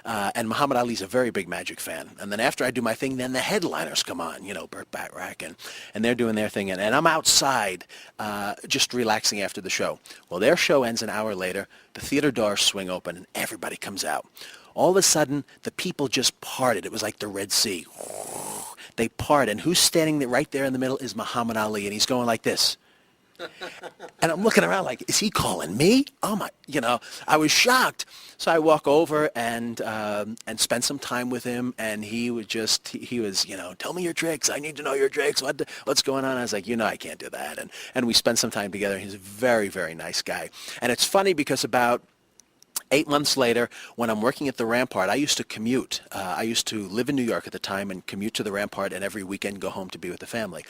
And Muhammad Ali's a very big Magic fan. And then after I do my thing, then the headliners come on, Burt Bacharach, and they're doing their thing. And I'm outside just relaxing after the show. Well, their show ends an hour later. The theater doors swing open, and everybody comes out. All of a sudden, the people just parted. It was like the Red Sea. They part, and who's standing right there in the middle is Muhammad Ali, and he's going like this. And I'm looking around like, is he calling me? Oh my, I was shocked. So I walk over and spend some time with him, and he was, tell me your tricks. I need to know your tricks. What's going on? I was like, I can't do that. And we spent some time together. He's a very, very nice guy. And it's funny because about 8 months later, when I'm working at the Rampart, I used to commute. I used to live in New York at the time and commute to the Rampart, and every weekend go home to be with the family.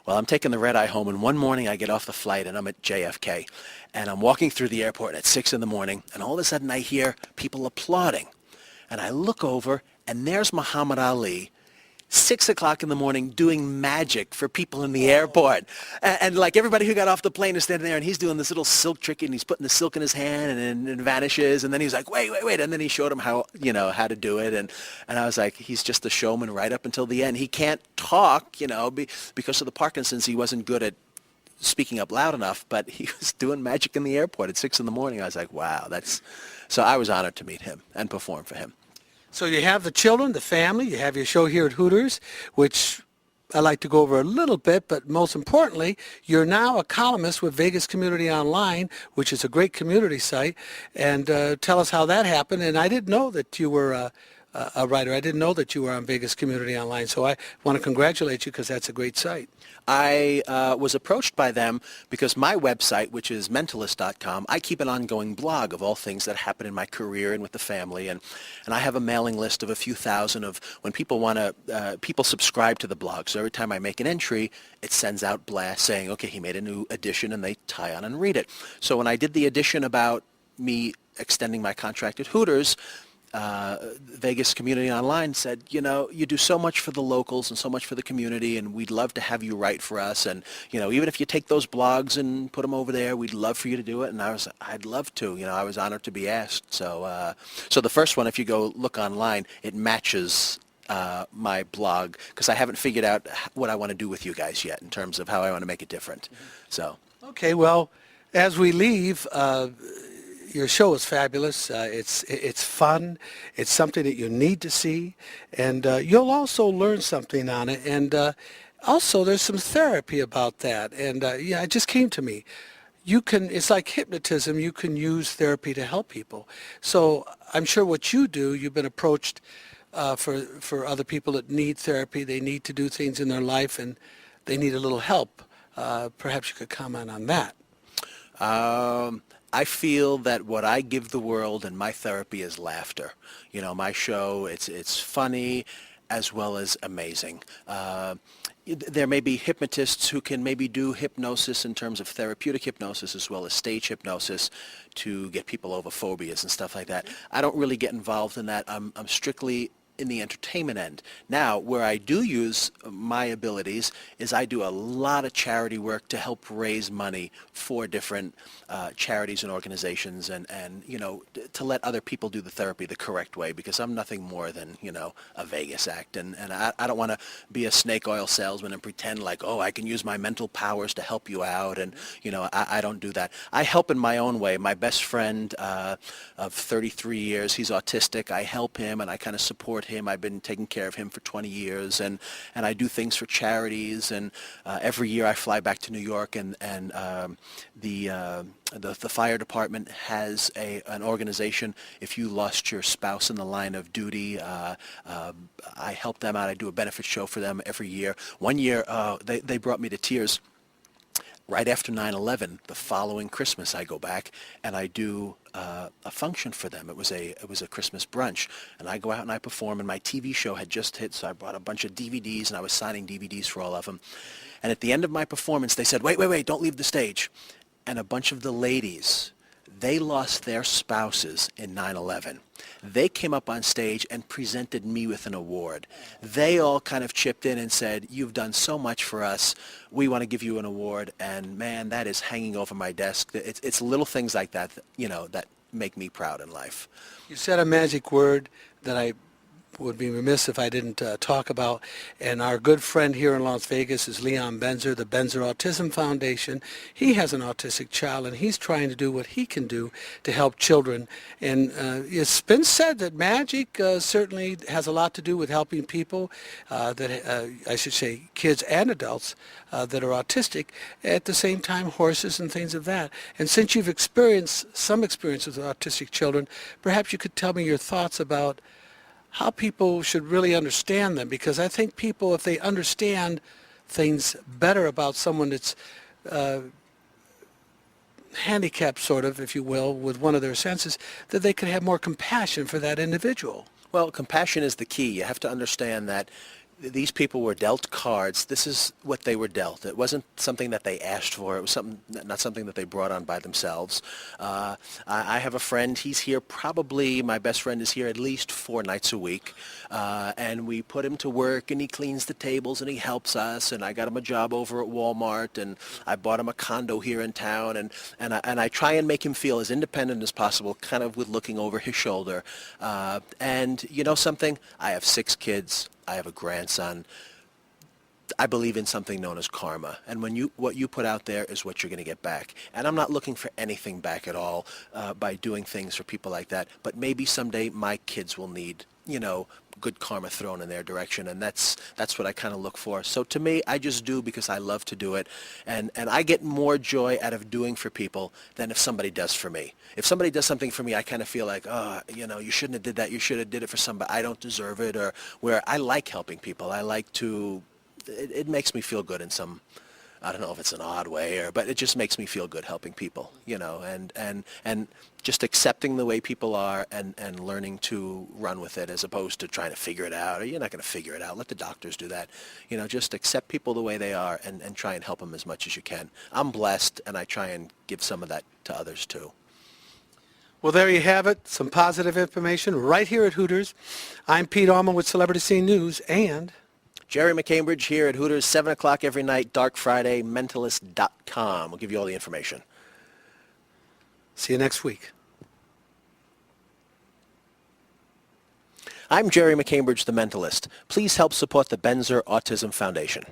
Well, I'm taking the red eye home, and one morning I get off the flight, and I'm at JFK, and I'm walking through the airport at 6 in the morning, and all of a sudden I hear people applauding. And I look over, and there's Muhammad Ali, 6 o'clock in the morning, doing magic for people in the airport. And like everybody who got off the plane is standing there, and he's doing this little silk trick, and he's putting the silk in his hand, and then it vanishes, and then he's like, wait, and then he showed him how to do it, and I was like, he's just the showman right up until the end. He can't talk, because of the Parkinson's. He wasn't good at speaking up loud enough, but he was doing magic in the airport at 6 in the morning. I was like, wow, so I was honored to meet him and perform for him. So you have the children, the family, you have your show here at Hooters, which I like to go over a little bit, but most importantly, you're now a columnist with Vegas Community Online, which is a great community site, and tell us how that happened. And I didn't know that you were a writer. I didn't know that you were on Vegas Community Online, so I want to congratulate you because that's a great site. I was approached by them because my website, which is Mentalist.com, I keep an ongoing blog of all things that happen in my career and with the family, and I have a mailing list of a few thousand of when people people subscribe to the blog. So every time I make an entry, it sends out blasts saying, okay, he made a new edition, and they tie on and read it. So when I did the edition about me extending my contract at Hooters, Vegas Community Online said, you do so much for the locals and so much for the community, and we'd love to have you write for us. And, even if you take those blogs and put them over there, we'd love for you to do it. And I'd love to. I was honored to be asked. So the first one, if you go look online, it matches my blog because I haven't figured out what I want to do with you guys yet in terms of how I want to make it different. So. Okay, well, as we leave, your show is fabulous. It's fun. It's something that you need to see, and you'll also learn something on it. And also, there's some therapy about that. And it just came to me. It's like hypnotism. You can use therapy to help people. So I'm sure what you do, you've been approached for other people that need therapy. They need to do things in their life, and they need a little help. Perhaps you could comment on that. I feel that what I give the world and my therapy is laughter. My show, it's funny as well as amazing. There may be hypnotists who can maybe do hypnosis in terms of therapeutic hypnosis as well as stage hypnosis to get people over phobias and stuff like that. I don't really get involved in that. I'm strictly in the entertainment end. Now, where I do use my abilities is I do a lot of charity work to help raise money for different charities and organizations and to let other people do the therapy the correct way because I'm nothing more than, a Vegas act. And I don't want to be a snake oil salesman and pretend like, oh, I can use my mental powers to help you out. And, I don't do that. I help in my own way. My best friend of 33 years, he's autistic. I help him and I kind of support him. I've been taking care of him for 20 years, and I do things for charities. And every year I fly back to New York, and the fire department has an organization. If you lost your spouse in the line of duty, I help them out. I do a benefit show for them every year. One year they brought me to tears. Right after 9/11, the following Christmas, I go back and I do a function for them. It was a Christmas brunch, and I go out and I perform. And my TV show had just hit, so I brought a bunch of DVDs and I was signing DVDs for all of them. And at the end of my performance, they said, "Wait! Don't leave the stage." And a bunch of the ladies, they lost their spouses in 9/11. They came up on stage and presented me with an award. They all kind of chipped in and said, "You've done so much for us. We want to give you an award." And man, that is hanging over my desk. It's little things like that, that make me proud in life. You said a magic word, that I would be remiss if I didn't talk about. And our good friend here in Las Vegas is Leon Benzer, the Benzer Autism Foundation. He has an autistic child, and he's trying to do what he can do to help children. And it's been said that magic certainly has a lot to do with helping people, I should say kids and adults that are autistic, at the same time horses and things of that. And since you've experienced some experience with autistic children, perhaps you could tell me your thoughts about how people should really understand them, because I think people, if they understand things better about someone that's handicapped, sort of, if you will, with one of their senses, that they could have more compassion for that individual. Well, compassion is the key. You have to understand that these people were dealt cards. This is what they were dealt. It wasn't something that they asked for. It was not something that they brought on by themselves. I have a friend. He's here probably, my best friend is here at least 4 nights a week. And we put him to work, and he cleans the tables, and he helps us. And I got him a job over at Walmart, and I bought him a condo here in town. And I try and make him feel as independent as possible, kind of with looking over his shoulder. And you know something? I have 6 kids. I have a grandson. I believe in something known as karma, and what you put out there is what you're going to get back. And I'm not looking for anything back at all by doing things for people like that. But maybe someday my kids will need, good karma thrown in their direction, and that's what I kind of look for. So to me, I just do because I love to do it, and I get more joy out of doing for people than if somebody does for me. If somebody does something for me, I kind of feel like, you shouldn't have did that. You should have did it for somebody. I don't deserve it. Or where I like helping people. I like to. It makes me feel good in some. I don't know if it's an odd way, but it just makes me feel good helping people, and just accepting the way people are and learning to run with it as opposed to trying to figure it out. Or you're not going to figure it out. Let the doctors do that. Just accept people the way they are and try and help them as much as you can. I'm blessed, and I try and give some of that to others too. Well, there you have it. Some positive information right here at Hooters. I'm Pete Allman with Celebrity Scene News, and Gerry McCambridge here at Hooters, 7 o'clock every night, Dark Friday, Mentalist.com. We'll give you all the information. See you next week. I'm Gerry McCambridge, the Mentalist. Please help support the Benzer Autism Foundation.